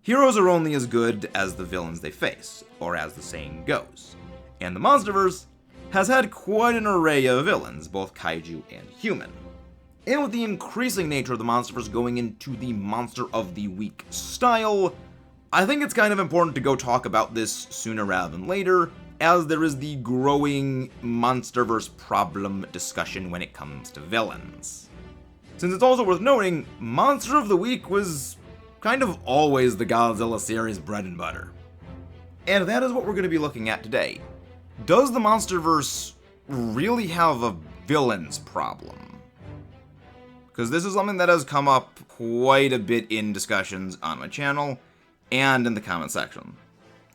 Heroes are only as good as the villains they face, or as the saying goes. And the MonsterVerse has had quite an array of villains, both kaiju and human. And with the increasing nature of the MonsterVerse going into the Monster of the Week style, I think it's kind of important to go talk about this sooner rather than later, as there is the growing MonsterVerse problem discussion when it comes to villains. Since it's also worth noting, Monster of the Week was kind of always the Godzilla series' bread and butter. And that is what we're going to be looking at today. Does the MonsterVerse really have a villains problem? Because this is something that has come up quite a bit in discussions on my channel and in the comment section,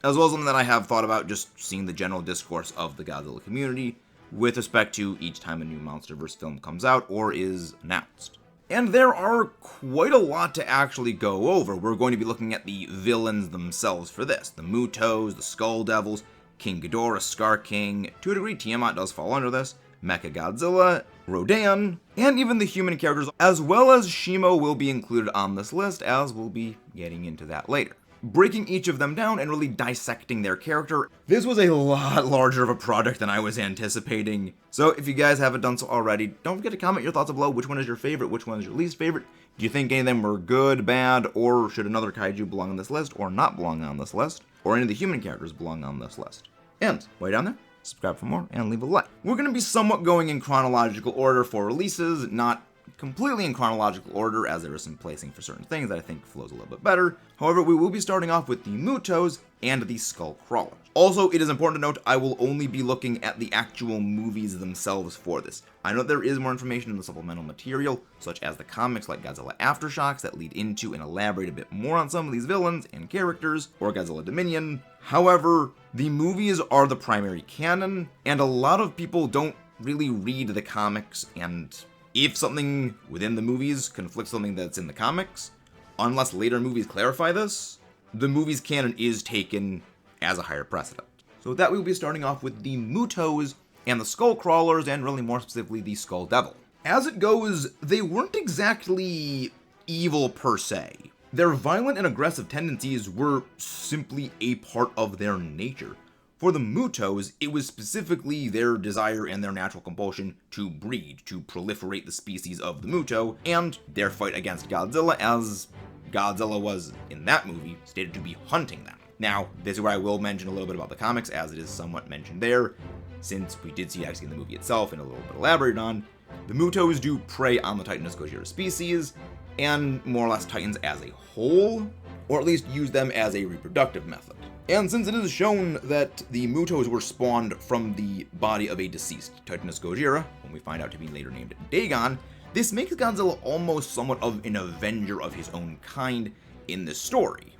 as well as something that I have thought about just seeing the general discourse of the Godzilla community with respect to each time a new MonsterVerse film comes out or is announced. And there are quite a lot to actually go over. We're going to be looking at the villains themselves for this. The Mutos, the Skull Devils, King Ghidorah, Scar King, to a degree Tiamat does fall under this, Mechagodzilla, Rodan, and even the human characters, as well as Shimo will be included on this list, as we'll be getting into that later. Breaking each of them down and really dissecting their character. This was a lot larger of a project than I was anticipating, so if you guys haven't done so already, don't forget to comment your thoughts below. Which one is your favorite? Which one is your least favorite? Do you think any of them were good, bad, or should another kaiju belong on this list, or not belong on this list? Or any of the human characters belong on this list? And, way down there, subscribe for more, and leave a like. We're going to be somewhat going in chronological order for releases, not completely in chronological order, as there is some placing for certain things that I think flows a little bit better. However, we will be starting off with the Mutos and the Skull Crawlers. Also, it is important to note I will only be looking at the actual movies themselves for this. I know there is more information in the supplemental material, such as the comics like Godzilla Aftershocks that lead into and elaborate a bit more on some of these villains and characters, or Godzilla Dominion. However, the movies are the primary canon, and a lot of people don't really read the comics, and if something within the movies conflicts something that's in the comics, unless later movies clarify this, the movie's canon is taken as a higher precedent. So with that, we'll be starting off with the Mutos and the Skull Crawlers, and really more specifically the Skull Devil. As it goes, they weren't exactly evil per se. Their violent and aggressive tendencies were simply a part of their nature. For the Mutos, it was specifically their desire and their natural compulsion to breed, to proliferate the species of the Muto, and their fight against Godzilla, as Godzilla was, in that movie, stated to be hunting them. Now, this is where I will mention a little bit about the comics, as it is somewhat mentioned there, since we did see actually in the movie itself and a little bit elaborated on. The Mutos do prey on the Titanus gojira species, and more or less Titans as a whole, or at least use them as a reproductive method. And since it is shown that the Mutos were spawned from the body of a deceased Titanus gojira, when we find out to be later named Dagon, this makes Godzilla almost somewhat of an avenger of his own kind in this story.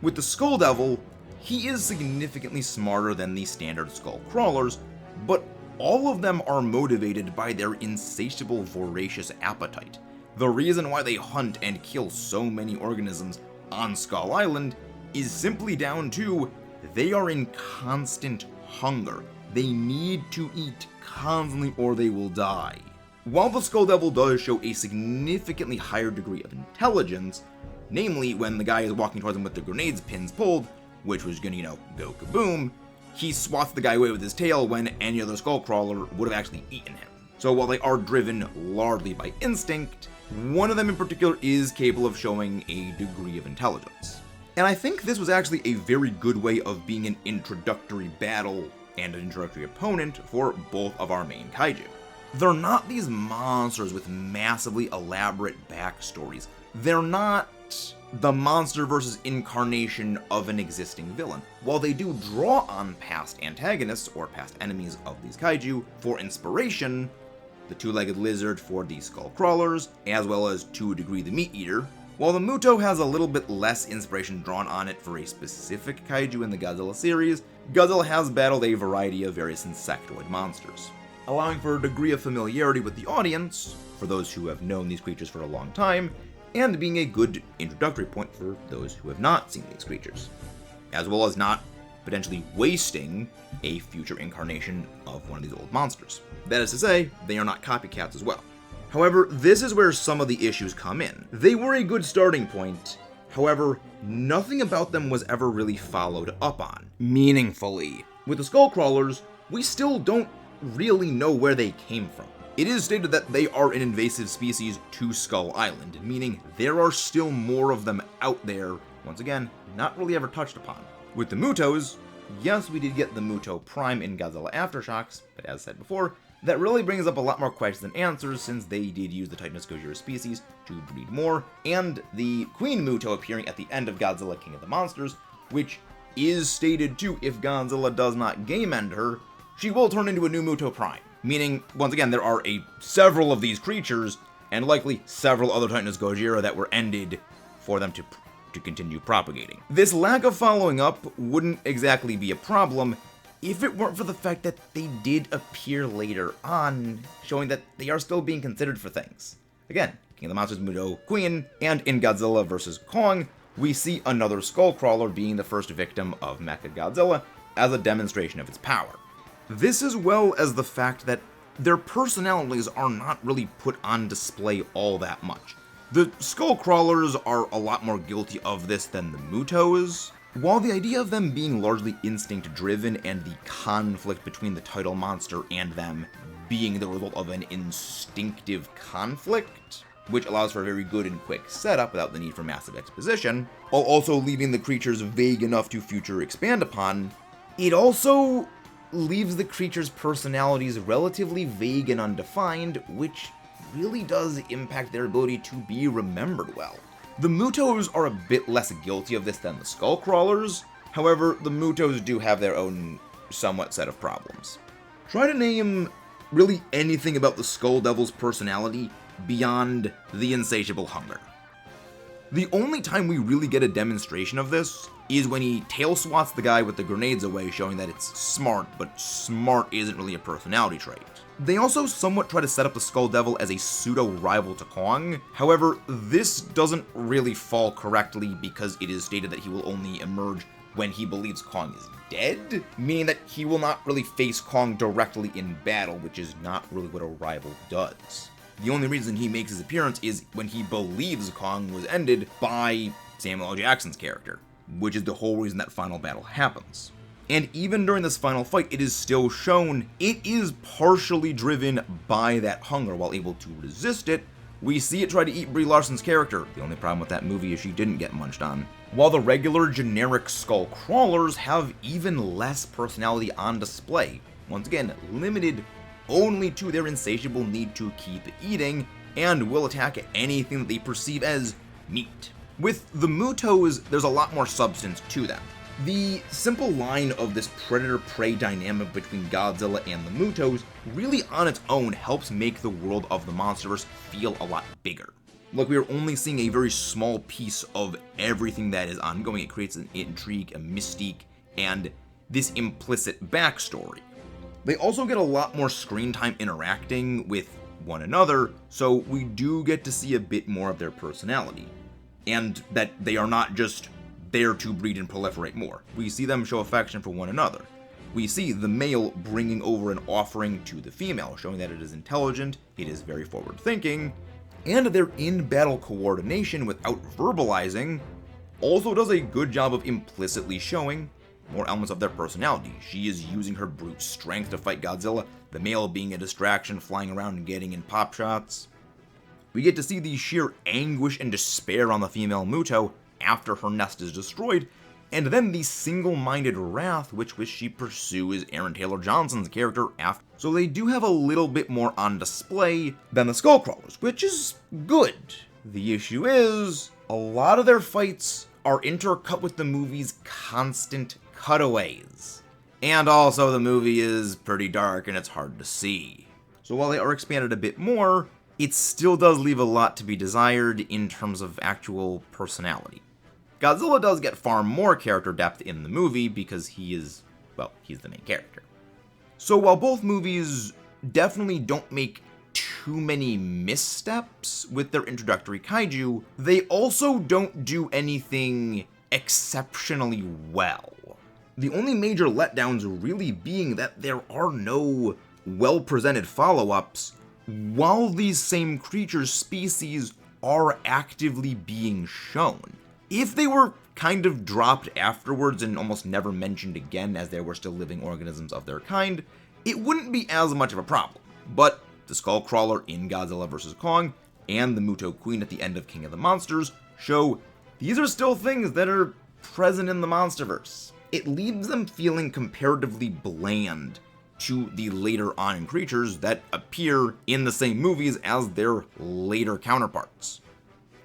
With the Skull Devil, he is significantly smarter than the standard Skull Crawlers, but all of them are motivated by their insatiable voracious appetite. The reason why they hunt and kill so many organisms on Skull Island is simply down to they are in constant hunger. They need to eat constantly or they will die. While the Skull Devil does show a significantly higher degree of intelligence, namely when the guy is walking towards him with the grenades pins pulled, which was gonna, go kaboom, he swats the guy away with his tail when any other Skull Crawler would have actually eaten him. So while they are driven largely by instinct, one of them in particular is capable of showing a degree of intelligence. And I think this was actually a very good way of being an introductory battle and an introductory opponent for both of our main kaiju. They're not these monsters with massively elaborate backstories. They're not the MonsterVerse's incarnation of an existing villain. While they do draw on past antagonists or past enemies of these kaiju for inspiration, the two-legged lizard for the Skull Crawlers, as well as to a degree the Meat Eater, while the Muto has a little bit less inspiration drawn on it for a specific kaiju in the Godzilla series, Godzilla has battled a variety of various insectoid monsters, allowing for a degree of familiarity with the audience, for those who have known these creatures for a long time, and being a good introductory point for those who have not seen these creatures, as well as not potentially wasting a future incarnation of one of these old monsters. That is to say, they are not copycats as well. However, this is where some of the issues come in. They were a good starting point, However, nothing about them was ever really followed up on, meaningfully. With the Skullcrawlers, we still don't really know where they came from. It is stated that they are an invasive species to Skull Island, meaning there are still more of them out there, once again, not really ever touched upon. With the Mutos, yes, we did get the Muto Prime in Godzilla Aftershocks, but as said before, that really brings up a lot more questions than answers since they did use the Titanus Gojira species to breed more, and the Queen Muto appearing at the end of Godzilla King of the Monsters, which is stated too, if Godzilla does not game end her, she will turn into a new Muto Prime. Meaning, once again, there are several of these creatures, and likely several other Titanus Gojira that were ended for them to continue propagating. This lack of following up wouldn't exactly be a problem if it weren't for the fact that they did appear later on, showing that they are still being considered for things. Again, King of the Monsters Muto Queen, and in Godzilla vs. Kong, we see another Skullcrawler being the first victim of Mechagodzilla as a demonstration of its power. This as well as the fact that their personalities are not really put on display all that much. The Skullcrawlers are a lot more guilty of this than the Mutos. While the idea of them being largely instinct-driven and the conflict between the title monster and them being the result of an instinctive conflict, which allows for a very good and quick setup without the need for massive exposition, while also leaving the creatures vague enough to future expand upon, it also leaves the creatures' personalities relatively vague and undefined, which really does impact their ability to be remembered well. The Mutos are a bit less guilty of this than the Skullcrawlers, however, the Mutos do have their own somewhat set of problems. Try to name really anything about the Skull Devil's personality beyond the insatiable hunger. The only time we really get a demonstration of this is when he tail swats the guy with the grenades away, showing that it's smart, but smart isn't really a personality trait. They also somewhat try to set up the Skull Devil as a pseudo-rival to Kong, however, this doesn't really fall correctly because it is stated that he will only emerge when he believes Kong is dead, meaning that he will not really face Kong directly in battle, which is not really what a rival does. The only reason he makes his appearance is when he believes Kong was ended by Samuel L. Jackson's character, which is the whole reason that final battle happens. And even during this final fight, it is still shown it is partially driven by that hunger. While able to resist it, we see it try to eat Brie Larson's character. The only problem with that movie is she didn't get munched on. While the regular generic skull crawlers have even less personality on display, once again, limited only to their insatiable need to keep eating, and will attack anything that they perceive as meat. With the Mutos, there's a lot more substance to them. The simple line of this predator-prey dynamic between Godzilla and the Mutos really on its own helps make the world of the MonsterVerse feel a lot bigger. Like, we are only seeing a very small piece of everything that is ongoing. It creates an intrigue, a mystique, and this implicit backstory. They also get a lot more screen time interacting with one another, so we do get to see a bit more of their personality. And that they are not just there to breed and proliferate more. We see them show affection for one another. We see the male bringing over an offering to the female, showing that it is intelligent, it is very forward-thinking, and their in-battle coordination without verbalizing also does a good job of implicitly showing more elements of their personality. She is using her brute strength to fight Godzilla, the male being a distraction, flying around and getting in pop shots. We get to see the sheer anguish and despair on the female Muto after her nest is destroyed, and then the single-minded wrath which she pursues Aaron Taylor Johnson's character after. So they do have a little bit more on display than the Skullcrawlers, which is good. The issue is, a lot of their fights are intercut with the movie's constant cutaways. And also the movie is pretty dark and it's hard to see. So while they are expanded a bit more, it still does leave a lot to be desired in terms of actual personality. Godzilla does get far more character depth in the movie because he's the main character. So while both movies definitely don't make too many missteps with their introductory kaiju, they also don't do anything exceptionally well. The only major letdowns really being that there are no well-presented follow-ups, while these same creature species are actively being shown. If they were kind of dropped afterwards and almost never mentioned again as they were still living organisms of their kind, it wouldn't be as much of a problem. But the Skullcrawler in Godzilla vs. Kong and the Muto Queen at the end of King of the Monsters show these are still things that are present in the MonsterVerse. It leaves them feeling comparatively bland to the later on creatures that appear in the same movies as their later counterparts.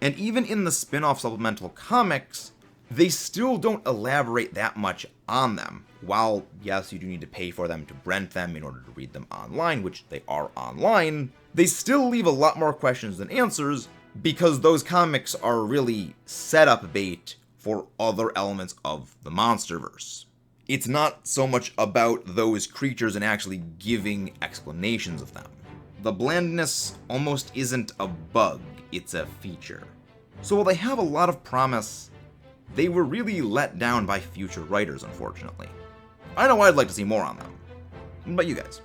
And even in the spin-off supplemental comics, they still don't elaborate that much on them. While, yes, you do need to pay for them to rent them in order to read them online, which they are online, they still leave a lot more questions than answers, because those comics are really setup bait for other elements of the MonsterVerse. It's not so much about those creatures and actually giving explanations of them. The blandness almost isn't a bug, it's a feature. So while they have a lot of promise, they were really let down by future writers, unfortunately. I know I'd like to see more on them. What about you guys?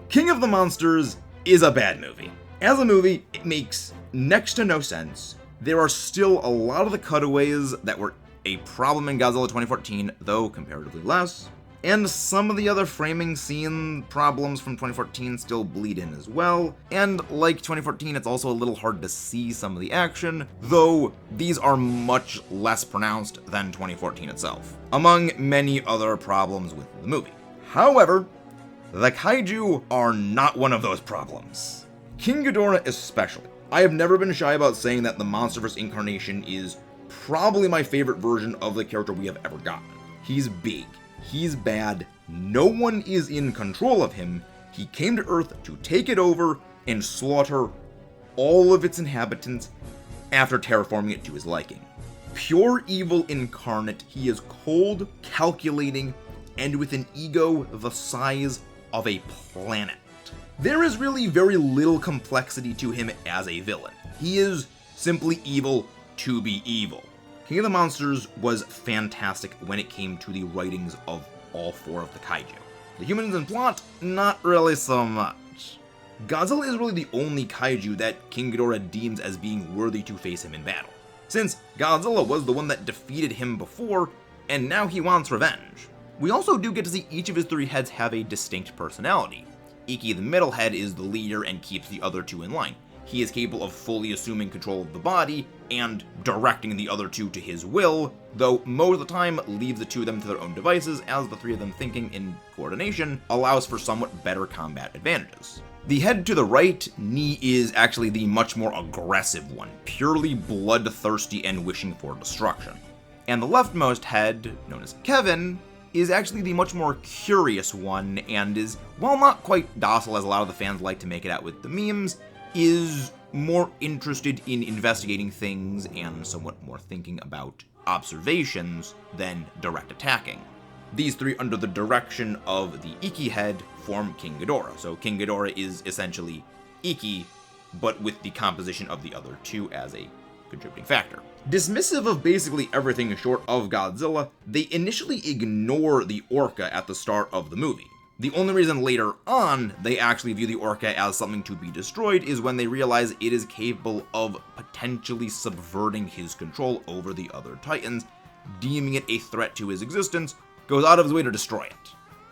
King of the Monsters is a bad movie. As a movie, it makes next to no sense. There are still a lot of the cutaways that were a problem in Godzilla 2014, though comparatively less. And some of the other framing scene problems from 2014 still bleed in as well. And like 2014, it's also a little hard to see some of the action, though these are much less pronounced than 2014 itself, among many other problems with the movie. However, the kaiju are not one of those problems. King Ghidorah especially. I have never been shy about saying that the MonsterVerse incarnation is probably my favorite version of the character we have ever gotten. He's big. He's bad, no one is in control of him, he came to Earth to take it over and slaughter all of its inhabitants after terraforming it to his liking. Pure evil incarnate, he is cold, calculating, and with an ego the size of a planet. There is really very little complexity to him as a villain. He is simply evil to be evil. King of the Monsters was fantastic when it came to the writings of all four of the kaiju. The humans and plot, not really so much. Godzilla is really the only kaiju that King Ghidorah deems as being worthy to face him in battle, since Godzilla was the one that defeated him before, and now he wants revenge. We also do get to see each of his three heads have a distinct personality. Iki, the middle head, is the leader and keeps the other two in line. He is capable of fully assuming control of the body and directing the other two to his will, though most of the time leaves the two of them to their own devices, as the three of them thinking in coordination allows for somewhat better combat advantages. The head to the right, Ni, is actually the much more aggressive one, purely bloodthirsty and wishing for destruction. And the leftmost head, known as Kevin, is actually the much more curious one and is, while not quite docile as a lot of the fans like to make it out with the memes, is more interested in investigating things and somewhat more thinking about observations than direct attacking. These three, under the direction of the Iki head, form King Ghidorah. So King Ghidorah is essentially Iki, but with the composition of the other two as a contributing factor. Dismissive of basically everything short of Godzilla, they initially ignore the orca at the start of the movie. The only reason later on they actually view the orca as something to be destroyed is when they realize it is capable of potentially subverting his control over the other titans, deeming it a threat to his existence, goes out of his way to destroy it.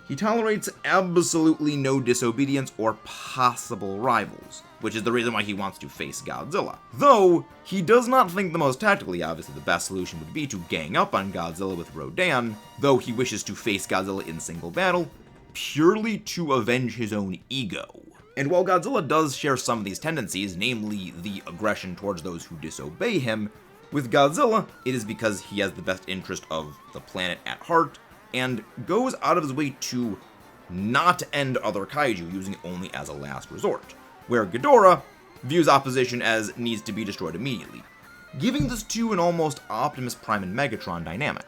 He tolerates absolutely no disobedience or possible rivals, which is the reason why he wants to face Godzilla. Though, he does not think the most tactically obviously the best solution would be to gang up on Godzilla with Rodan, though he wishes to face Godzilla in single battle, purely to avenge his own ego. And while Godzilla does share some of these tendencies, namely the aggression towards those who disobey him, with Godzilla, it is because he has the best interest of the planet at heart, and goes out of his way to not end other kaiju, using it only as a last resort, where Ghidorah views opposition as needs to be destroyed immediately, giving this to an almost Optimus Prime and Megatron dynamic.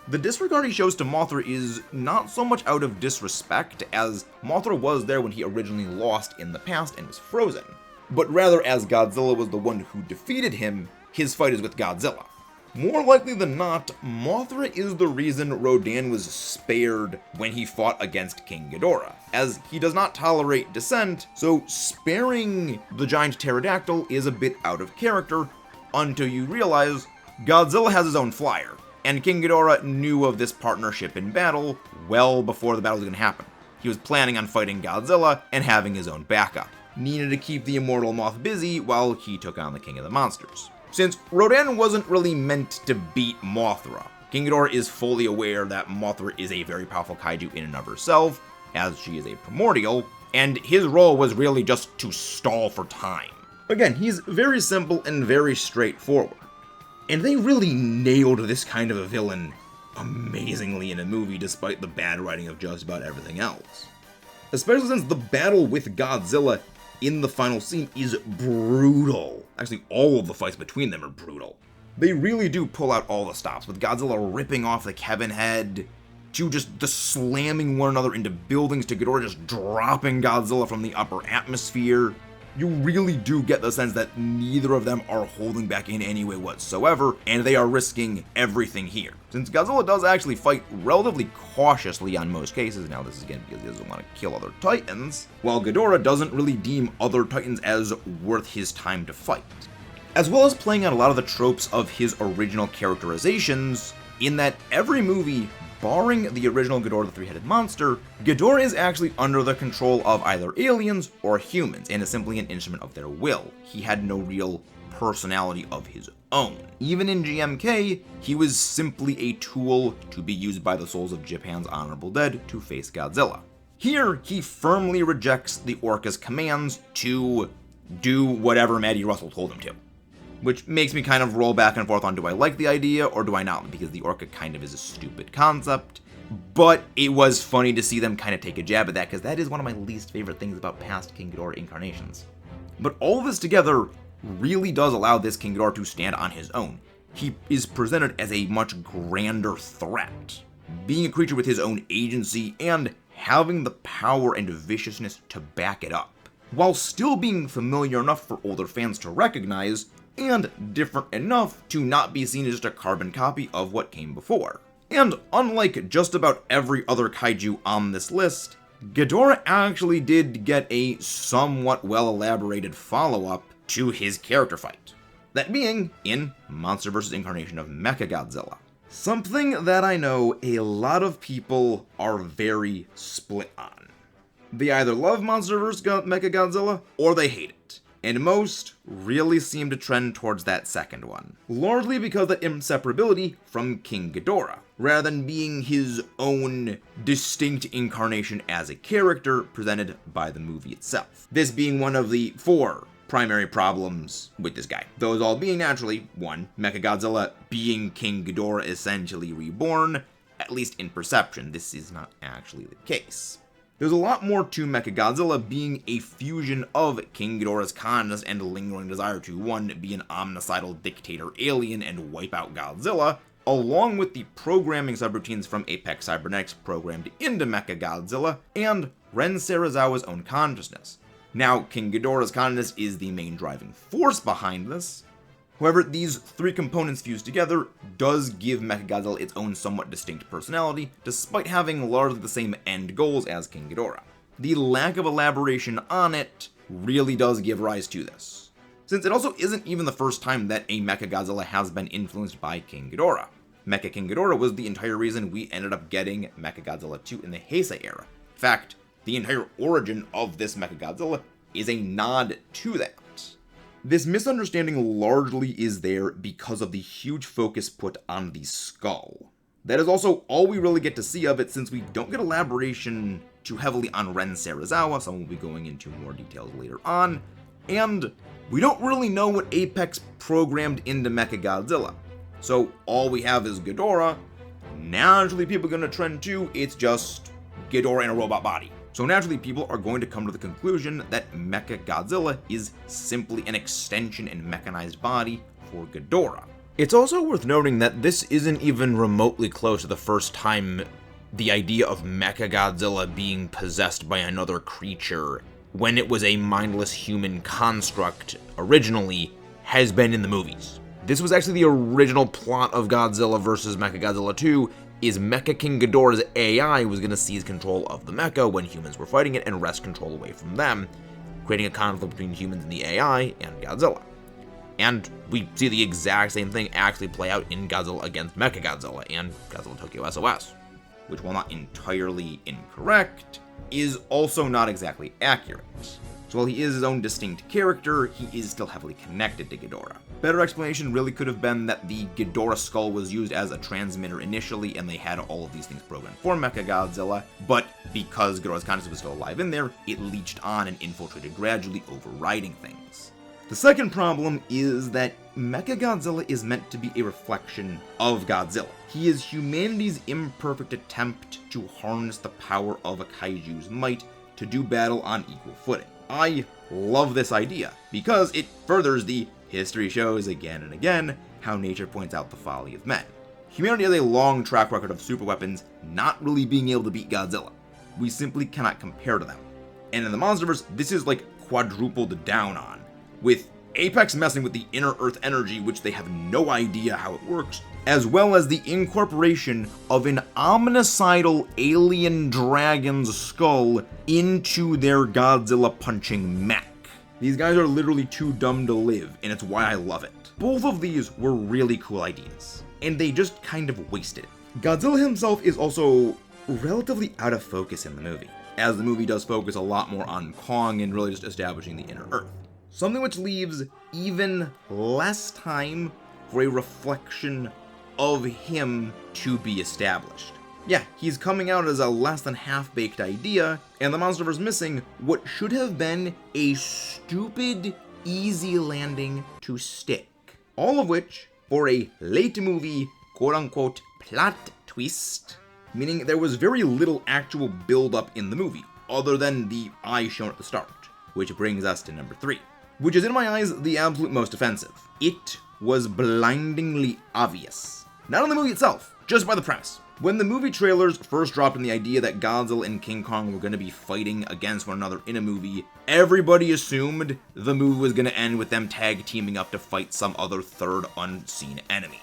The disregard he shows to Mothra is not so much out of disrespect, as Mothra was there when he originally lost in the past and was frozen, but rather as Godzilla was the one who defeated him, his fight is with Godzilla. More likely than not, Mothra is the reason Rodan was spared when he fought against King Ghidorah, as he does not tolerate dissent, so sparing the giant pterodactyl is a bit out of character, until you realize Godzilla has his own flyer, and King Ghidorah knew of this partnership in battle well before the battle was going to happen. He was planning on fighting Godzilla and having his own backup. Needed to keep the immortal Moth busy while he took on the King of the Monsters. Since Rodan wasn't really meant to beat Mothra, King Ghidorah is fully aware that Mothra is a very powerful kaiju in and of herself, as she is a primordial, and his role was really just to stall for time. Again, he's very simple and very straightforward. And they really nailed this kind of a villain amazingly in a movie despite the bad writing of just about everything else. Especially since the battle with Godzilla in the final scene is brutal. Actually, all of the fights between them are brutal. They really do pull out all the stops, with Godzilla ripping off the Kevin head, to just the slamming one another into buildings, to Ghidorah just dropping Godzilla from the upper atmosphere. You really do get the sense that neither of them are holding back in any way whatsoever, and they are risking everything here. Since Godzilla does actually fight relatively cautiously on most cases, now this is again because he doesn't want to kill other titans, while Ghidorah doesn't really deem other titans as worth his time to fight. As well as playing out a lot of the tropes of his original characterizations, in that every movie, barring the original Ghidorah the Three-Headed Monster, Ghidorah is actually under the control of either aliens or humans, and is simply an instrument of their will. He had no real personality of his own. Even in GMK, he was simply a tool to be used by the souls of Japan's honorable dead to face Godzilla. Here, he firmly rejects the Orca's commands to do whatever Maddie Russell told him to. Which makes me kind of roll back and forth on, do I like the idea or do I not? Because the Orca kind of is a stupid concept. But it was funny to see them kind of take a jab at that, because that is one of my least favorite things about past King Ghidorah incarnations. But all this together really does allow this King Ghidorah to stand on his own. He is presented as a much grander threat, being a creature with his own agency and having the power and viciousness to back it up, while still being familiar enough for older fans to recognize, and different enough to not be seen as just a carbon copy of what came before. And unlike just about every other kaiju on this list, Ghidorah actually did get a somewhat well-elaborated follow-up to his character fight. That being in MonsterVerse's incarnation of Mechagodzilla. Something that I know a lot of people are very split on. They either love MonsterVerse Mechagodzilla, or they hate it. And most really seem to trend towards that second one, largely because of that inseparability from King Ghidorah, rather than being his own distinct incarnation as a character presented by the movie itself. This being one of the 4 primary problems with this guy. Those all being naturally, 1, Mechagodzilla being King Ghidorah essentially reborn, at least in perception. This is not actually the case. There's a lot more to Mechagodzilla being a fusion of King Ghidorah's kindness and lingering desire to, 1, be an omnicidal dictator alien and wipe out Godzilla, along with the programming subroutines from Apex Cybernetics programmed into Mechagodzilla, and Ren Serizawa's own consciousness. Now, King Ghidorah's consciousness is the main driving force behind this. However, these 3 components fused together does give Mechagodzilla its own somewhat distinct personality, despite having largely the same end goals as King Ghidorah. The lack of elaboration on it really does give rise to this, since it also isn't even the first time that a Mechagodzilla has been influenced by King Ghidorah. Mecha King Ghidorah was the entire reason we ended up getting Mechagodzilla 2 in the Heisei era. In fact, the entire origin of this Mechagodzilla is a nod to that. This misunderstanding largely is there because of the huge focus put on the skull. That is also all we really get to see of it, since we don't get elaboration too heavily on Ren Serizawa, someone we'll be going into more details later on, and we don't really know what Apex programmed into Mechagodzilla. So all we have is Ghidorah. Naturally, people are going to trend to, it's just Ghidorah in a robot body. So naturally, people are going to come to the conclusion that Mechagodzilla is simply an extension and mechanized body for Ghidorah. It's also worth noting that this isn't even remotely close to the first time the idea of Mechagodzilla being possessed by another creature, when it was a mindless human construct originally, has been in the movies. This was actually the original plot of Godzilla vs. Mechagodzilla 2, is Mecha King Ghidorah's AI was going to seize control of the mecha when humans were fighting it and wrest control away from them, creating a conflict between humans and the AI and Godzilla. And we see the exact same thing actually play out in Godzilla against Mechagodzilla and Godzilla Tokyo SOS, which, while not entirely incorrect, is also not exactly accurate. So while he is his own distinct character, he is still heavily connected to Ghidorah. Better explanation really could have been that the Ghidorah skull was used as a transmitter initially, and they had all of these things programmed for Mechagodzilla, but because Ghidorah's consciousness was still alive in there, it leached on and infiltrated gradually, overriding things. The second problem is that Mechagodzilla is meant to be a reflection of Godzilla. He is humanity's imperfect attempt to harness the power of a kaiju's might to do battle on equal footing. I love this idea, because it furthers the history shows again and again how nature points out the folly of men. Humanity has a long track record of superweapons not really being able to beat Godzilla. We simply cannot compare to them. And in the MonsterVerse, this is like quadrupled down on, with Apex messing with the inner Earth energy, which they have no idea how it works, as well as the incorporation of an omnicidal alien dragon's skull into their Godzilla punching mech. These guys are literally too dumb to live, and it's why I love it. Both of these were really cool ideas, and they just kind of wasted it. Godzilla himself is also relatively out of focus in the movie, as the movie does focus a lot more on Kong and really just establishing the inner Earth. Something which leaves even less time for a reflection of him to be established. Yeah, he's coming out as a less than half-baked idea, and the MonsterVerse missing what should have been a stupid, easy landing to stick. All of which, for a late movie, quote-unquote, plot twist, meaning there was very little actual build-up in the movie, other than the eye shown at the start, which brings us to number 3. Which is, in my eyes, the absolute most offensive. It was blindingly obvious. Not in the movie itself, just by the premise. When the movie trailers first dropped in the idea that Godzilla and King Kong were going to be fighting against one another in a movie, everybody assumed the movie was going to end with them tag teaming up to fight some other third unseen enemy.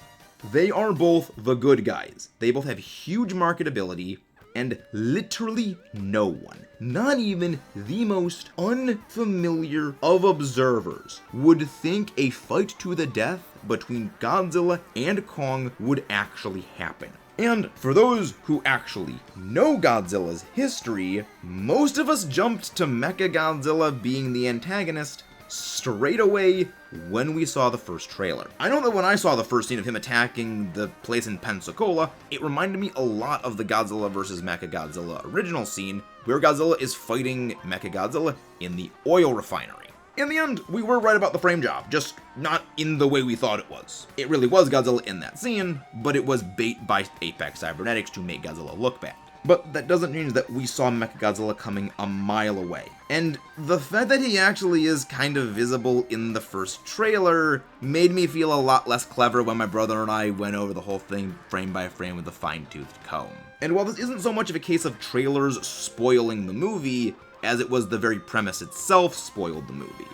They are both the good guys. They both have huge marketability, and literally no one, not even the most unfamiliar of observers, would think a fight to the death between Godzilla and Kong would actually happen. And for those who actually know Godzilla's history, most of us jumped to Mechagodzilla being the antagonist straight away when we saw the first trailer. I know that when I saw the first scene of him attacking the place in Pensacola, it reminded me a lot of the Godzilla vs. Mechagodzilla original scene, where Godzilla is fighting Mechagodzilla in the oil refinery. In the end, we were right about the frame job, just not in the way we thought it was. It really was Godzilla in that scene, but it was bait by Apex Cybernetics to make Godzilla look bad. But that doesn't change that we saw Mechagodzilla coming a mile away. And the fact that he actually is kind of visible in the first trailer made me feel a lot less clever when my brother and I went over the whole thing frame by frame with a fine-toothed comb. And while this isn't so much of a case of trailers spoiling the movie, as it was the very premise itself spoiled the movie.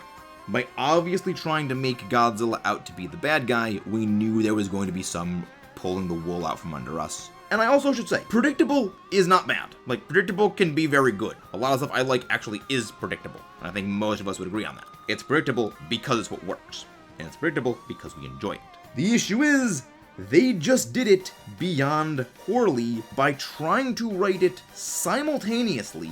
By obviously trying to make Godzilla out to be the bad guy, we knew there was going to be some pulling the wool out from under us. And I also should say, predictable is not bad. Like, predictable can be very good. A lot of stuff I like actually is predictable. And I think most of us would agree on that. It's predictable because it's what works. And it's predictable because we enjoy it. The issue is, they just did it beyond poorly by trying to write it simultaneously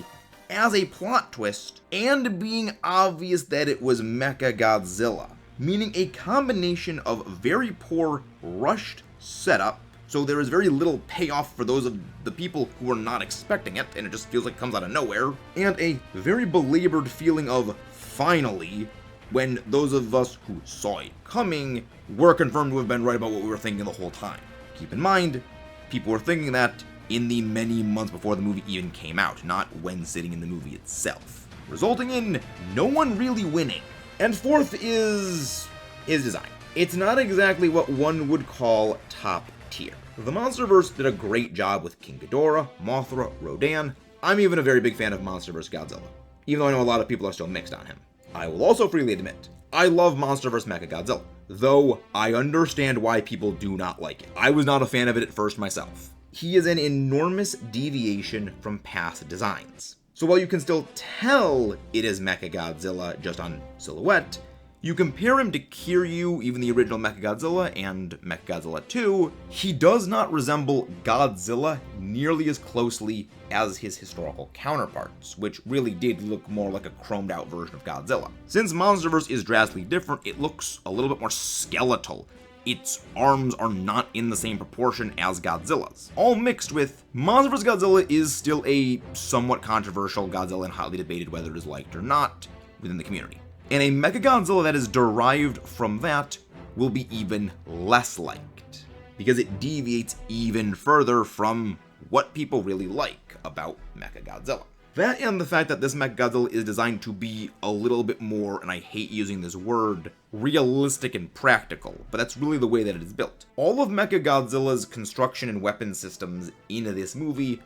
as a plot twist and being obvious that it was Mechagodzilla. Meaning a combination of very poor, rushed setup, so there is very little payoff for those of the people who are not expecting it, and it just feels like it comes out of nowhere, and a very belabored feeling of finally, when those of us who saw it coming were confirmed to have been right about what we were thinking the whole time. Keep in mind, people were thinking that in the many months before the movie even came out, not when sitting in the movie itself, resulting in no one really winning. And fourth is his design. It's not exactly what one would call top tier. The MonsterVerse did a great job with King Ghidorah, Mothra, Rodan. I'm even a very big fan of MonsterVerse Godzilla, even though I know a lot of people are still mixed on him. I will also freely admit, I love MonsterVerse Mechagodzilla, though I understand why people do not like it. I was not a fan of it at first myself. He is an enormous deviation from past designs. So while you can still tell it is Mechagodzilla just on silhouette, You compare him to Kiryu, even the original Mechagodzilla, and Mechagodzilla 2, he does not resemble Godzilla nearly as closely as his historical counterparts, which really did look more like a chromed out version of Godzilla. Since MonsterVerse is drastically different, it looks a little bit more skeletal. Its arms are not in the same proportion as Godzilla's. All mixed with, MonsterVerse Godzilla is still a somewhat controversial Godzilla and highly debated whether it is liked or not within the community. And a Mechagodzilla that is derived from that will be even less liked, because it deviates even further from what people really like about Mechagodzilla. That and the fact that this Mechagodzilla is designed to be a little bit more, and I hate using this word, realistic and practical, but that's really the way that it is built. All of Mechagodzilla's construction and weapon systems in this movie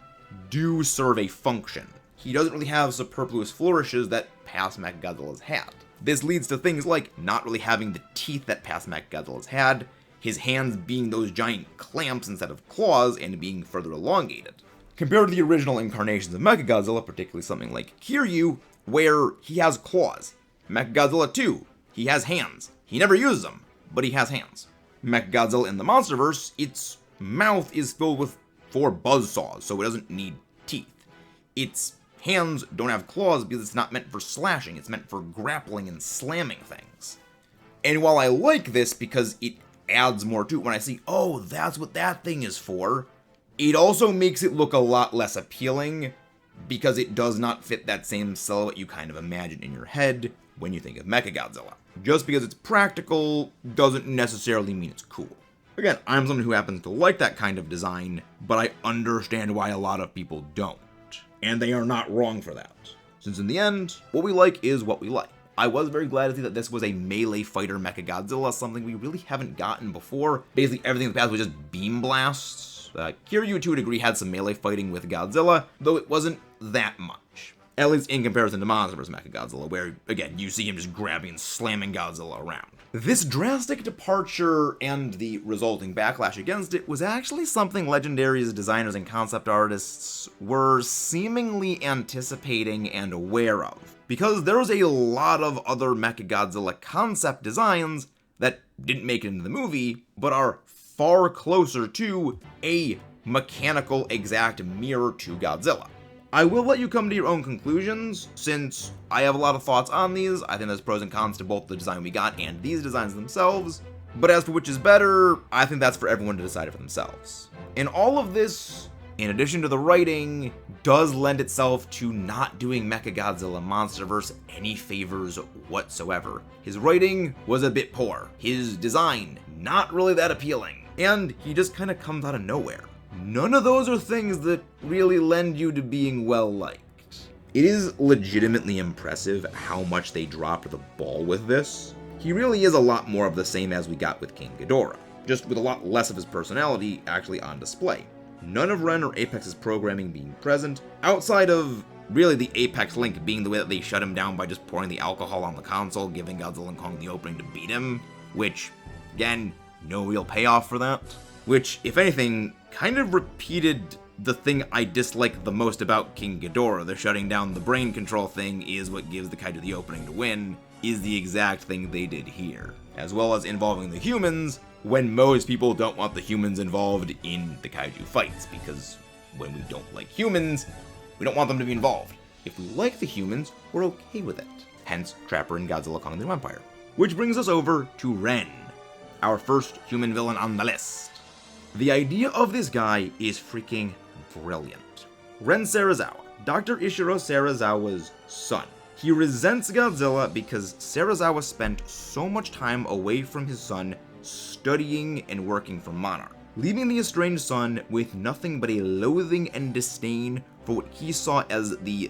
do serve a function. He doesn't really have superfluous flourishes that past Mechagodzilla's had. This leads to things like not really having the teeth that past Mechagodzilla's had, his hands being those giant clamps instead of claws and being further elongated. Compared to the original incarnations of Mechagodzilla, particularly something like Kiryu, where he has claws. Mechagodzilla 2, he has hands. He never uses them, but he has hands. Mechagodzilla in the MonsterVerse, its mouth is filled with 4 buzzsaws, so it doesn't need teeth. Its hands don't have claws because it's not meant for slashing, it's meant for grappling and slamming things. And while I like this because it adds more to it when I see, oh, that's what that thing is for, it also makes it look a lot less appealing because it does not fit that same silhouette you kind of imagine in your head when you think of Mechagodzilla. Just because it's practical doesn't necessarily mean it's cool. Again, I'm someone who happens to like that kind of design, but I understand why a lot of people don't. And they are not wrong for that. Since in the end, what we like is what we like. I was very glad to see that this was a melee fighter Mechagodzilla, something we really haven't gotten before. Basically everything in the past was just beam blasts. Kiryu to a degree had some melee fighting with Godzilla, though it wasn't that much. At least in comparison to MonsterVerse Mechagodzilla, where, again, you see him just grabbing and slamming Godzilla around. This drastic departure and the resulting backlash against it was actually something Legendary's designers and concept artists were seemingly anticipating and aware of, because there was a lot of other Mechagodzilla concept designs that didn't make it into the movie, but are far closer to a mechanical exact mirror to Godzilla. I will let you come to your own conclusions, since I have a lot of thoughts on these. I think there's pros and cons to both the design we got and these designs themselves, but as for which is better, I think that's for everyone to decide for themselves. And all of this, in addition to the writing, does lend itself to not doing Mechagodzilla MonsterVerse any favors whatsoever. His writing was a bit poor, his design not really that appealing, and he just kind of comes out of nowhere. None of those are things that really lend you to being well liked. It is legitimately impressive how much they dropped the ball with this. He really is a lot more of the same as we got with King Ghidorah, just with a lot less of his personality actually on display. None of Ren or Apex's programming being present, outside of really the Apex link being the way that they shut him down by just pouring the alcohol on the console, giving Godzilla and Kong the opening to beat him, which, again, no real payoff for that. Which, if anything, kind of repeated the thing I dislike the most about King Ghidorah. The shutting down the brain control thing is what gives the kaiju the opening to win, is the exact thing they did here. As well as involving the humans, when most people don't want the humans involved in the kaiju fights, because when we don't like humans, we don't want them to be involved. If we like the humans, we're okay with it. Hence, Trapper and Godzilla Kong the Empire. Which brings us over to Ren, our first human villain on the list. The idea of this guy is freaking brilliant. Ren Serizawa, Dr. Ishiro Serizawa's son. He resents Godzilla because Serizawa spent so much time away from his son studying and working for Monarch, leaving the estranged son with nothing but a loathing and disdain for what he saw as the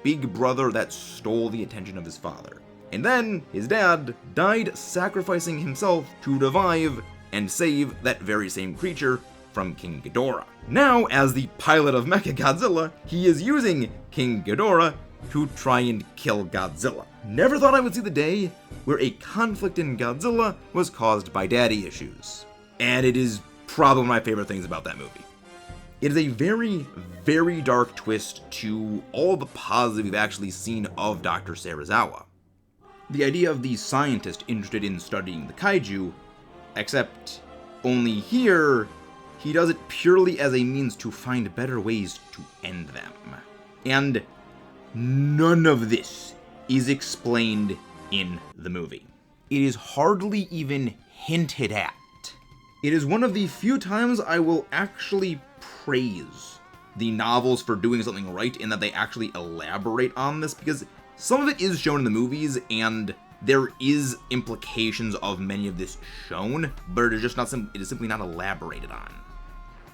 big brother that stole the attention of his father. And then, his dad died sacrificing himself to revive and save that very same creature from King Ghidorah. Now, as the pilot of Mechagodzilla, he is using King Ghidorah to try and kill Godzilla. Never thought I would see the day where a conflict in Godzilla was caused by daddy issues. And it is probably one of my favorite things about that movie. It is a very, very dark twist to all the positive we've actually seen of Dr. Serizawa. the idea of the scientist interested in studying the kaiju, except only here, he does it purely as a means to find better ways to end them. And none of this is explained in the movie. It is hardly even hinted at. It is one of the few times I will actually praise the novels for doing something right in that they actually elaborate on this, because some of it is shown in the movies and there is implications of many of this shown, but it is just not it is simply not elaborated on.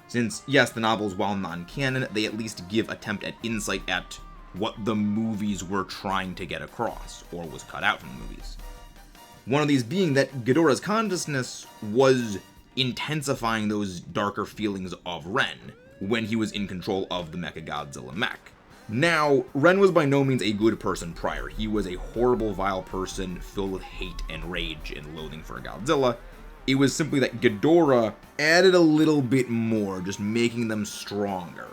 Since yes, the novels, while non-canon, they at least give attempt at insight at what the movies were trying to get across, or was cut out from the movies. One of these being that Ghidorah's consciousness was intensifying those darker feelings of Ren when he was in control of the Mechagodzilla mech. Now, Ren was by no means a good person prior. He was a horrible, vile person filled with hate and rage and loathing for Godzilla. It was simply that Ghidorah added a little bit more, just making them stronger.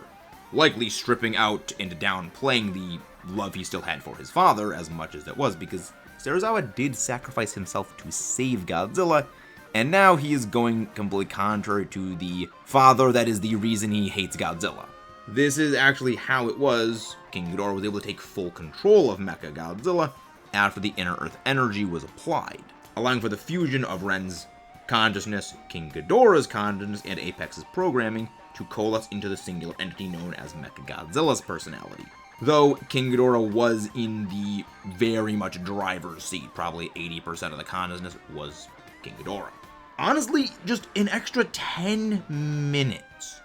Likely stripping out and downplaying the love he still had for his father as much as it was, because Serizawa did sacrifice himself to save Godzilla, and now he is going completely contrary to the father that is the reason he hates Godzilla. This is actually how it was. King Ghidorah was able to take full control of Mechagodzilla after the Inner Earth energy was applied, allowing for the fusion of Ren's consciousness, King Ghidorah's consciousness, and Apex's programming to coalesce into the singular entity known as Mechagodzilla's personality. Though King Ghidorah was in the very much driver's seat, probably 80% of the consciousness was King Ghidorah. Honestly, just an extra 10 minutes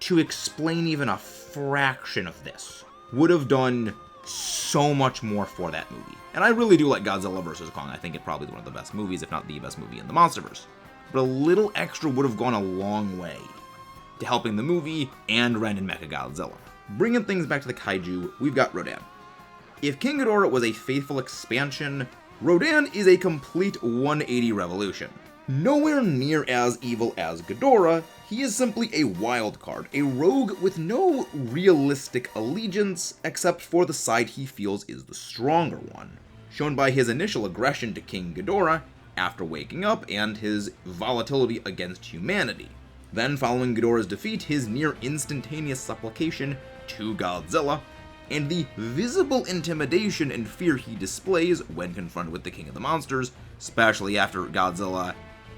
to explain even a fraction of this would have done so much more for that movie. And I really do like Godzilla vs. Kong. I think it's probably one of the best movies, if not the best movie in the MonsterVerse. But a little extra would have gone a long way to helping the movie and Ren and Mechagodzilla. Bringing things back to the kaiju, we've got Rodan. If King Ghidorah was a faithful expansion, Rodan is a complete 180 revolution. Nowhere near as evil as Ghidorah, he is simply a wild card, a rogue with no realistic allegiance except for the side he feels is the stronger one, shown by his initial aggression to King Ghidorah after waking up and his volatility against humanity. Then, following Ghidorah's defeat, his near instantaneous supplication to Godzilla, and the visible intimidation and fear he displays when confronted with the King of the Monsters, especially after Godzilla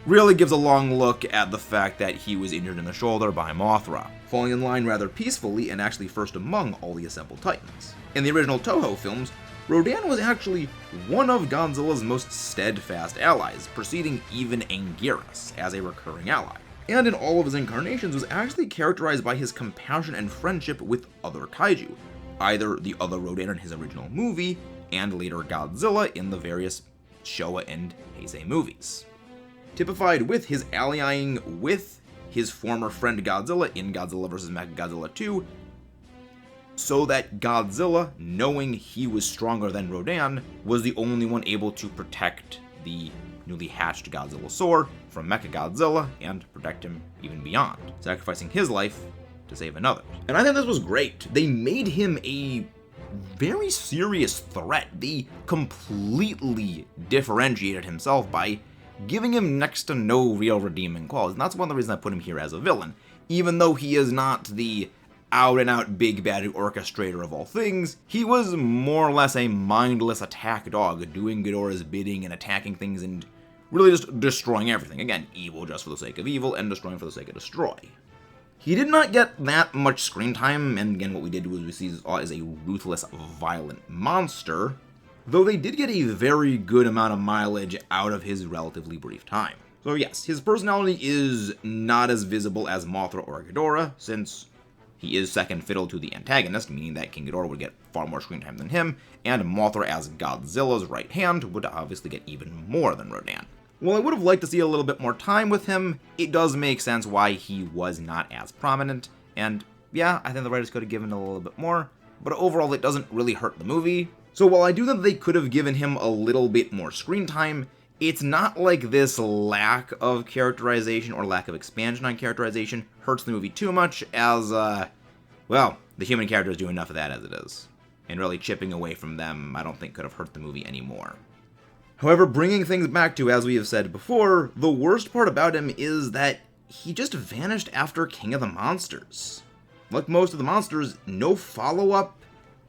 really gives a long look at the fact that he was injured in the shoulder by Mothra, falling in line rather peacefully and actually first among all the assembled Titans. In the original Toho films, Rodan was actually one of Godzilla's most steadfast allies, preceding even Anguirus as a recurring ally, and in all of his incarnations was actually characterized by his compassion and friendship with other kaiju, either the other Rodan in his original movie, and later Godzilla in the various Showa and Heisei movies. Typified with his allying with his former friend Godzilla in Godzilla vs. Mechagodzilla 2, so that Godzilla, knowing he was stronger than Rodan, was the only one able to protect the newly hatched Godzillasaur from Mechagodzilla and protect him even beyond, sacrificing his life to save another. And I think this was great. They made him a very serious threat. They completely differentiated himself by giving him next to no real redeeming qualities. And that's one of the reasons I put him here as a villain. Even though he is not the out-and-out big bad orchestrator of all things, he was more or less a mindless attack dog, doing Ghidorah's bidding and attacking things and really just destroying everything. Again, evil just for the sake of evil and destroying for the sake of destroy. He did not get that much screen time, and again what we did was we see this as a ruthless, violent monster, though they did get a very good amount of mileage out of his relatively brief time. So yes, his personality is not as visible as Mothra or Ghidorah, since he is second fiddle to the antagonist, meaning that King Ghidorah would get far more screen time than him, and Mothra as Godzilla's right hand would obviously get even more than Rodan. While I would have liked to see a little bit more time with him, it does make sense why he was not as prominent, and yeah, I think the writers could have given a little bit more, but overall it doesn't really hurt the movie. So while I do think they could have given him a little bit more screen time, it's not like this lack of characterization or lack of expansion on characterization hurts the movie too much, as, well, the human characters do enough of that as it is. And really chipping away from them, I don't think could have hurt the movie anymore. However, bringing things back to, as we have said before, the worst part about him is that he just vanished after King of the Monsters. Like most of the monsters, no follow-up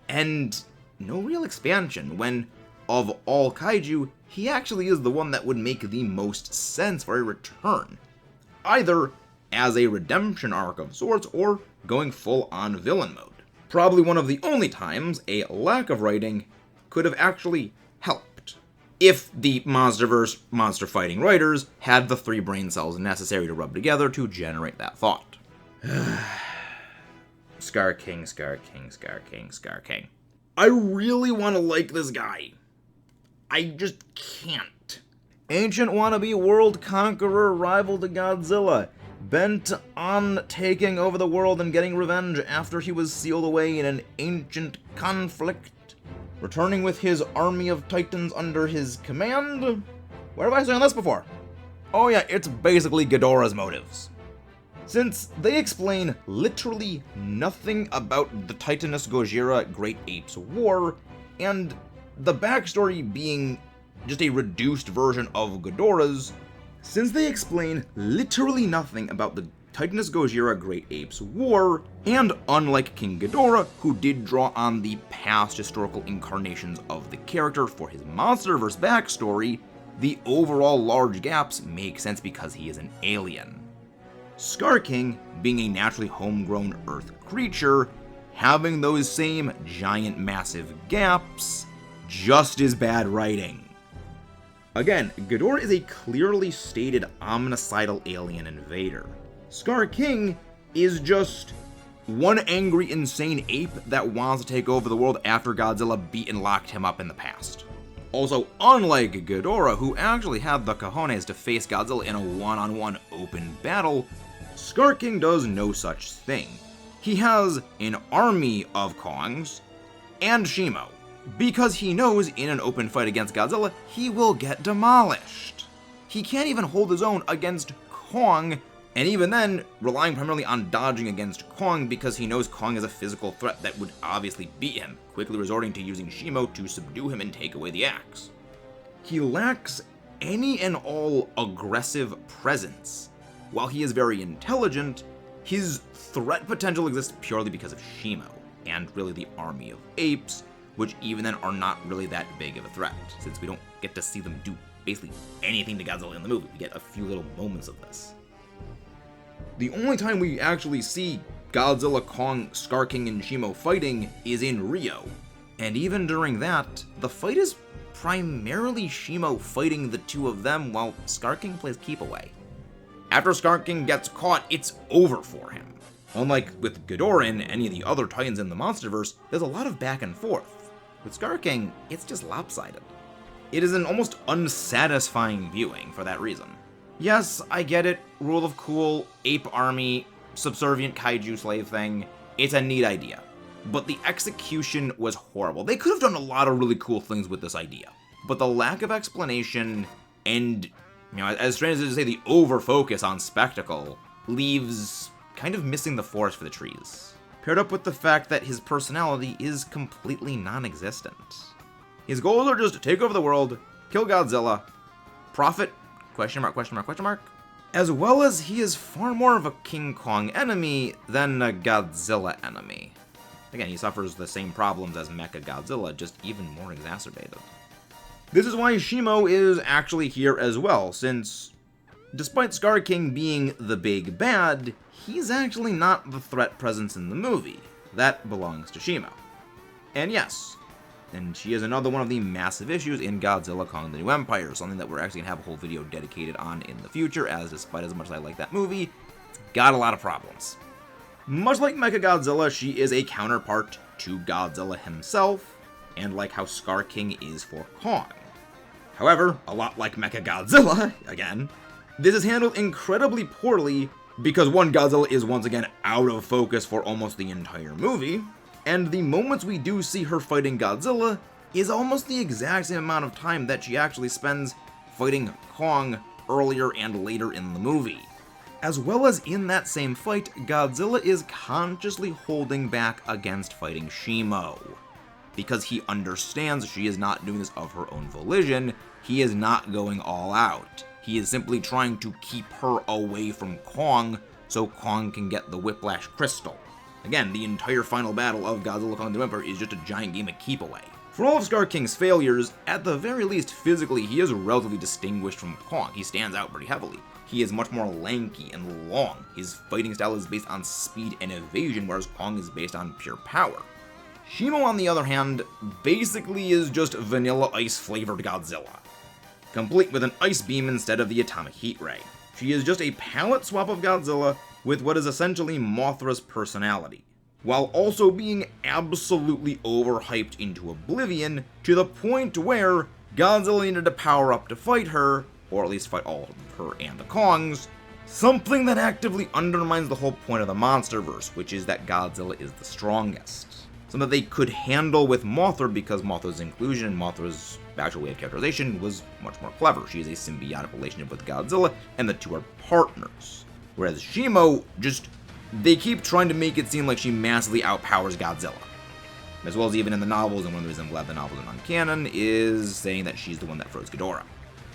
and no real expansion, when, of all kaiju, he actually is the one that would make the most sense for a return. Either as a redemption arc of sorts, or going full-on villain mode. Probably one of the only times a lack of writing could have actually helped. If the MonsterVerse monster fighting writers had the 3 brain cells necessary to rub together to generate that thought. Scar King, Scar King, Scar King, Scar King. I really want to like this guy. I just can't. Ancient wannabe world conqueror rival to Godzilla, bent on taking over the world and getting revenge after he was sealed away in an ancient conflict, returning with his army of titans under his command. Where have I seen this before? Oh yeah, it's basically Ghidorah's motives. Since they explain literally nothing about the Titanous Gojira Great Apes War, and the backstory being just a reduced version of Ghidorah's, since they explain literally nothing about the Titanous Gojira Great Apes War, and unlike King Ghidorah, who did draw on the past historical incarnations of the character for his MonsterVerse backstory, the overall large gaps make sense because he is an alien. Scar King, being a naturally homegrown Earth creature, having those same giant massive gaps, just as bad writing. Again, Ghidorah is a clearly stated omnicidal alien invader. Scar King is just one angry, insane ape that wants to take over the world after Godzilla beat and locked him up in the past. Also, unlike Ghidorah, who actually had the cojones to face Godzilla in a one-on-one open battle, Scar King does no such thing. He has an army of Kongs and Shimo, because he knows in an open fight against Godzilla, he will get demolished. He can't even hold his own against Kong, and even then, relying primarily on dodging against Kong because he knows Kong is a physical threat that would obviously beat him, quickly resorting to using Shimo to subdue him and take away the axe. He lacks any and all aggressive presence. While he is very intelligent, his threat potential exists purely because of Shimo, and really the army of apes, which even then are not really that big of a threat, since we don't get to see them do basically anything to Godzilla in the movie. We get a few little moments of this. The only time we actually see Godzilla, Kong, Scar King, and Shimo fighting is in Rio, and even during that, the fight is primarily Shimo fighting the two of them while Scar King plays keep away. After Scar King gets caught, it's over for him. Unlike with Ghidorah and any of the other Titans in the MonsterVerse, there's a lot of back and forth. With Scar King, it's just lopsided. It is an almost unsatisfying viewing for that reason. Yes, I get it, rule of cool, ape army, subservient kaiju slave thing, it's a neat idea. But the execution was horrible. They could have done a lot of really cool things with this idea. But the lack of explanation and, as strange as it is to say, the over-focus on spectacle leaves kind of missing the forest for the trees. Paired up with the fact that his personality is completely non-existent. His goals are just to take over the world, kill Godzilla, profit, question mark, question mark, question mark, as well as he is far more of a King Kong enemy than a Godzilla enemy. Again, he suffers the same problems as Mecha Godzilla, just even more exacerbated. This is why Shimo is actually here as well, since despite Scar King being the big bad, he's actually not the threat presence in the movie. That belongs to Shimo. And yes, and she is another one of the massive issues in Godzilla Kong the New Empire, something that we're actually going to have a whole video dedicated on in the future, as despite as much as I like that movie, it's got a lot of problems. Much like Mechagodzilla, she is a counterpart to Godzilla himself, and like how Scar King is for Kong. However, a lot like Mechagodzilla, again, this is handled incredibly poorly because one, Godzilla is once again out of focus for almost the entire movie, and the moments we do see her fighting Godzilla is almost the exact same amount of time that she actually spends fighting Kong earlier and later in the movie. As well as in that same fight, Godzilla is consciously holding back against fighting Shimo. Because he understands she is not doing this of her own volition, he is not going all out. He is simply trying to keep her away from Kong so Kong can get the Whiplash Crystal. Again, the entire final battle of Godzilla Kong the Emperor is just a giant game of keep away. For all of Scar King's failures, at the very least physically, he is relatively distinguished from Kong. He stands out pretty heavily. He is much more lanky and long. His fighting style is based on speed and evasion, whereas Kong is based on pure power. Shimo, on the other hand, basically is just vanilla ice-flavored Godzilla, complete with an ice beam instead of the atomic heat ray. She is just a palette swap of Godzilla with what is essentially Mothra's personality, while also being absolutely overhyped into oblivion to the point where Godzilla needed to power up to fight her, or at least fight all of her and the Kongs, something that actively undermines the whole point of the MonsterVerse, which is that Godzilla is the strongest. Something that they could handle with Mothra because Mothra's inclusion and Mothra's actual way of characterization was much more clever. She is a symbiotic relationship with Godzilla, and the two are partners. Whereas Shimo, they keep trying to make it seem like she massively outpowers Godzilla. As well as even in the novels, and one of the reasons I'm glad the novels are non-canon, is saying that she's the one that froze Ghidorah.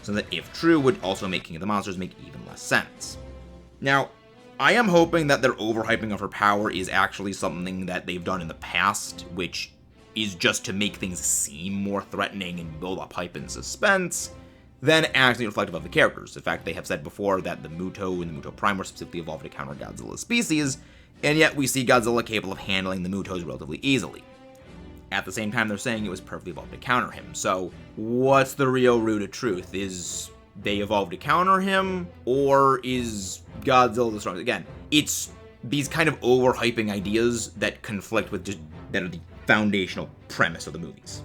So that, if true, would also make King of the Monsters make even less sense. Now, I am hoping that their overhyping of her power is actually something that they've done in the past, which is just to make things seem more threatening and build up hype and suspense, than actually reflective of the characters. In fact, they have said before that the Muto and the Muto Prime were specifically evolved to counter Godzilla's species, and yet we see Godzilla capable of handling the Mutos relatively easily. At the same time, they're saying it was perfectly evolved to counter him, so what's the real root of truth? Is they evolved to counter him, or is Godzilla the strongest? Again, it's these kind of overhyping ideas that conflict with that are the foundational premise of the movies.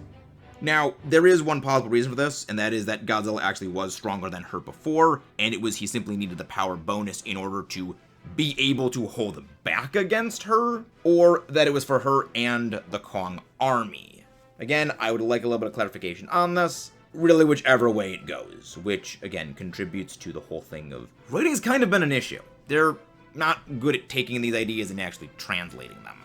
Now, there is one possible reason for this, and that is that Godzilla actually was stronger than her before, and it was he simply needed the power bonus in order to be able to hold back against her, or that it was for her and the Kong army. Again, I would like a little bit of clarification on this, really whichever way it goes, which, again, contributes to the whole thing of writing's kind of been an issue. They're not good at taking these ideas and actually translating them.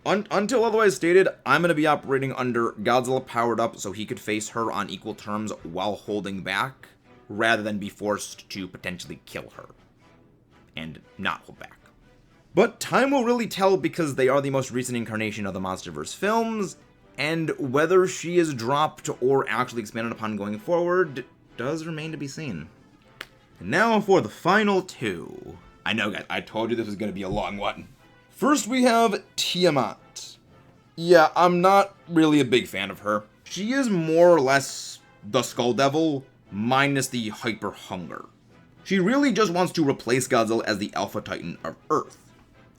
Until otherwise stated, I'm going to be operating under Godzilla powered up so he could face her on equal terms while holding back, rather than be forced to potentially kill her and not hold back. But time will really tell because they are the most recent incarnation of the MonsterVerse films, and whether she is dropped or actually expanded upon going forward does remain to be seen. And now for the final two. I know, guys, I told you this was going to be a long one. First, we have Tiamat. Yeah, I'm not really a big fan of her. She is more or less the Skull Devil, minus the hyper hunger. She really just wants to replace Godzilla as the Alpha Titan of Earth.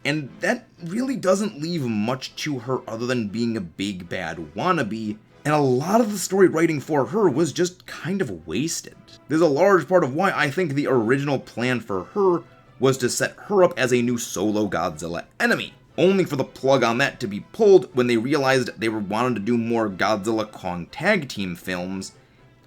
And that really doesn't leave much to her other than being a big bad wannabe, and a lot of the story writing for her was just kind of wasted. There's a large part of why I think the original plan for her was to set her up as a new solo Godzilla enemy, only for the plug on that to be pulled when they realized they were wanting to do more Godzilla Kong tag team films,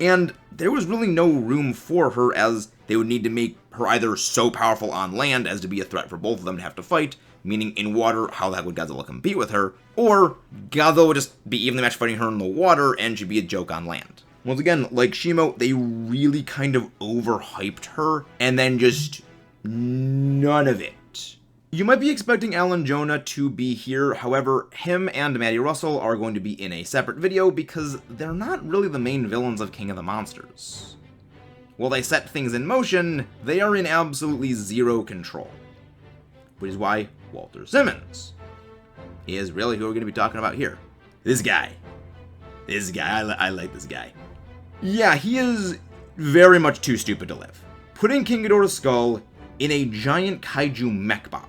and there was really no room for her as they would need to make her either so powerful on land as to be a threat for both of them to have to fight, meaning in water, how the heck would Godzilla compete with her, or Godzilla would just be evenly matched fighting her in the water and she'd be a joke on land. Once again, like Shimo, they really kind of overhyped her, and then just none of it. You might be expecting Alan Jonah to be here, however, him and Maddie Russell are going to be in a separate video because they're not really the main villains of King of the Monsters. While they set things in motion, they are in absolutely zero control. Which is why Walter Simmons is really who we're going to be talking about here. This guy, I like this guy. Yeah, he is very much too stupid to live. Putting King Ghidorah's skull in a giant kaiju mechbot,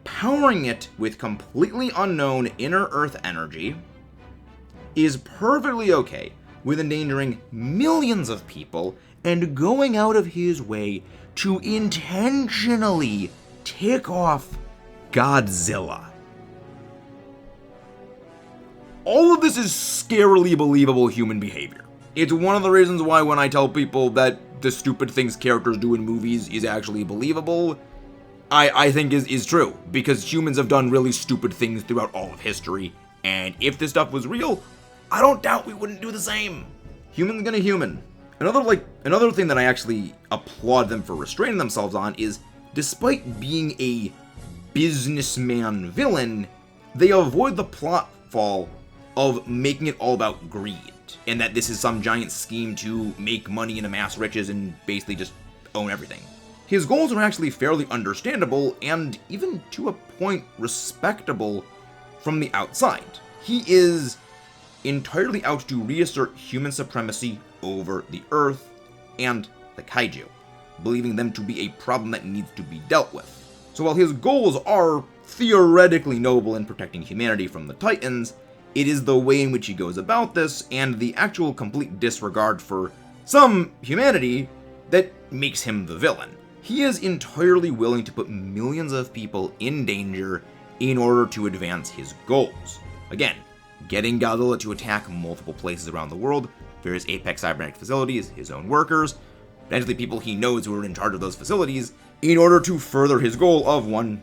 powering it with completely unknown inner Earth energy, is perfectly okay with endangering millions of people and going out of his way to intentionally tick off Godzilla. All of this is scarily believable human behavior. It's one of the reasons why when I tell people that the stupid things characters do in movies is actually believable, I think is true, because humans have done really stupid things throughout all of history, and if this stuff was real, I don't doubt we wouldn't do the same. Human's gonna human, Another thing that I actually applaud them for restraining themselves on is, despite being a businessman villain, they avoid the plot fall of making it all about greed, and that this is some giant scheme to make money and amass riches and basically just own everything. His goals are actually fairly understandable and even to a point respectable from the outside. He is entirely out to reassert human supremacy over the Earth and the kaiju, believing them to be a problem that needs to be dealt with. So while his goals are theoretically noble in protecting humanity from the Titans, it is the way in which he goes about this and the actual complete disregard for some humanity that makes him the villain. He is entirely willing to put millions of people in danger in order to advance his goals. Again, getting Godzilla to attack multiple places around the world, various Apex cybernetic facilities, his own workers, potentially people he knows who are in charge of those facilities, in order to further his goal of 1,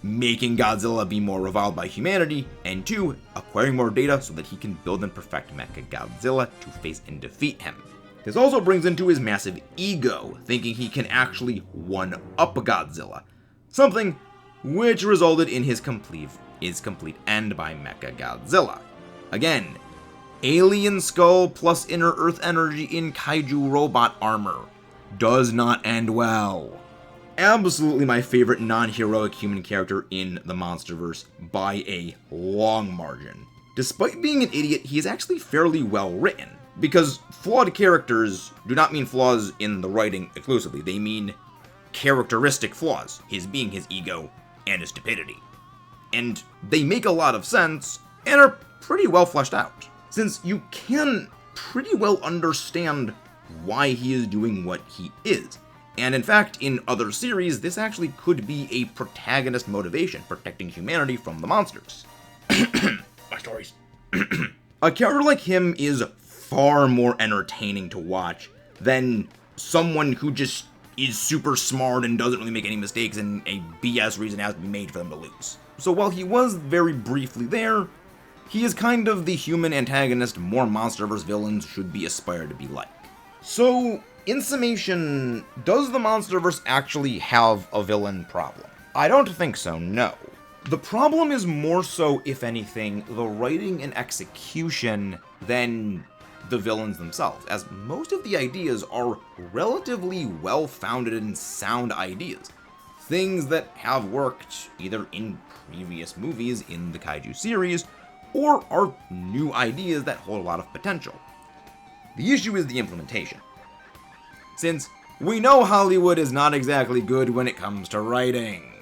making Godzilla be more reviled by humanity, and 2, acquiring more data so that he can build and perfect Mechagodzilla to face and defeat him. This also brings into his massive ego, thinking he can actually one-up Godzilla, something which resulted in his complete end by Mechagodzilla. Again, alien skull plus inner Earth energy in kaiju robot armor does not end well. Absolutely my favorite non-heroic human character in the MonsterVerse by a long margin. Despite being an idiot, he is actually fairly well written, because flawed characters do not mean flaws in the writing exclusively, they mean characteristic flaws, his being his ego and his stupidity. And they make a lot of sense and are pretty well fleshed out, since you can pretty well understand why he is doing what he is. And in fact, in other series, this actually could be a protagonist motivation, protecting humanity from the monsters. My stories. A character like him is far more entertaining to watch than someone who just is super smart and doesn't really make any mistakes and a BS reason has to be made for them to lose. So while he was very briefly there, he is kind of the human antagonist more MonsterVerse villains should be aspired to be like. So, in summation, does the MonsterVerse actually have a villain problem? I don't think so, no. The problem is more so, if anything, the writing and execution than the villains themselves, as most of the ideas are relatively well-founded and sound ideas. Things that have worked either in previous movies in the kaiju series, or are new ideas that hold a lot of potential. The issue is the implementation. Since we know Hollywood is not exactly good when it comes to writing,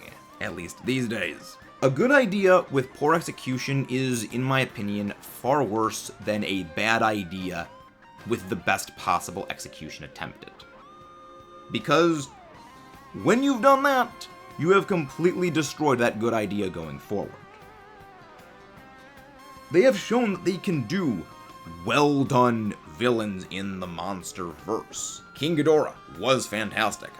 at least these days. A good idea with poor execution is, in my opinion, far worse than a bad idea with the best possible execution attempted. Because when you've done that, you have completely destroyed that good idea going forward. They have shown that they can do well-done villains in the MonsterVerse. King Ghidorah was fantastic.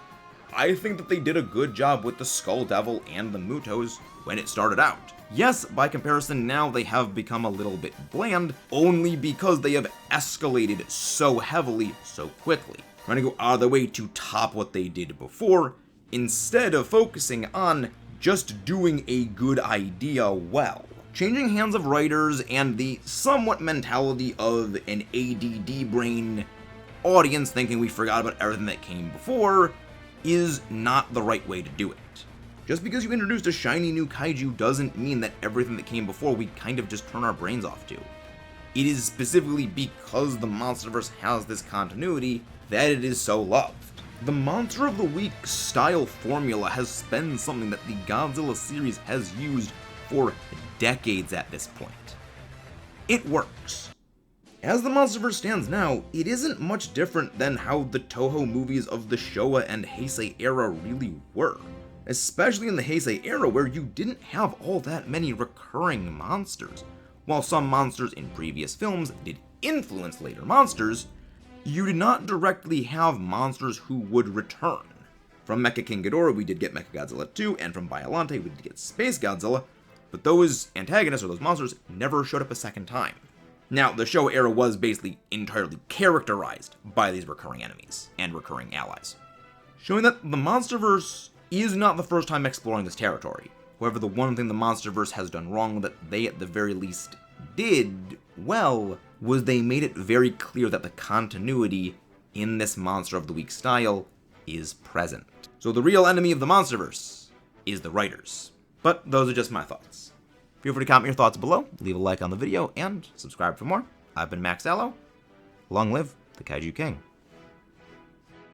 I think that they did a good job with the Skull Devil and the Mutos when it started out. Yes, by comparison now they have become a little bit bland, only because they have escalated so heavily so quickly, trying to go out of their way to top what they did before, instead of focusing on just doing a good idea well. Changing hands of writers and the somewhat mentality of an ADD brain audience thinking we forgot about everything that came before is not the right way to do it. Just because you introduced a shiny new kaiju doesn't mean that everything that came before we kind of just turn our brains off to. It is specifically because the MonsterVerse has this continuity that it is so loved. The Monster of the Week style formula has been something that the Godzilla series has used for decades at this point. It works. As the MonsterVerse stands now, it isn't much different than how the Toho movies of the Showa and Heisei era really were. Especially in the Heisei era where you didn't have all that many recurring monsters. While some monsters in previous films did influence later monsters, you did not directly have monsters who would return. From Mecha King Ghidorah we did get Mechagodzilla 2, and from Biollante we did get Space Godzilla, but those antagonists or those monsters never showed up a second time. Now, the Showa era was basically entirely characterized by these recurring enemies and recurring allies, showing that the MonsterVerse is not the first time exploring this territory. However, the one thing the MonsterVerse has done wrong that they at the very least did well was they made it very clear that the continuity in this Monster of the Week style is present. So the real enemy of the MonsterVerse is the writers. But those are just my thoughts. Feel free to comment your thoughts below, leave a like on the video, and subscribe for more. I've been Max Allo. Long live the Kaiju King.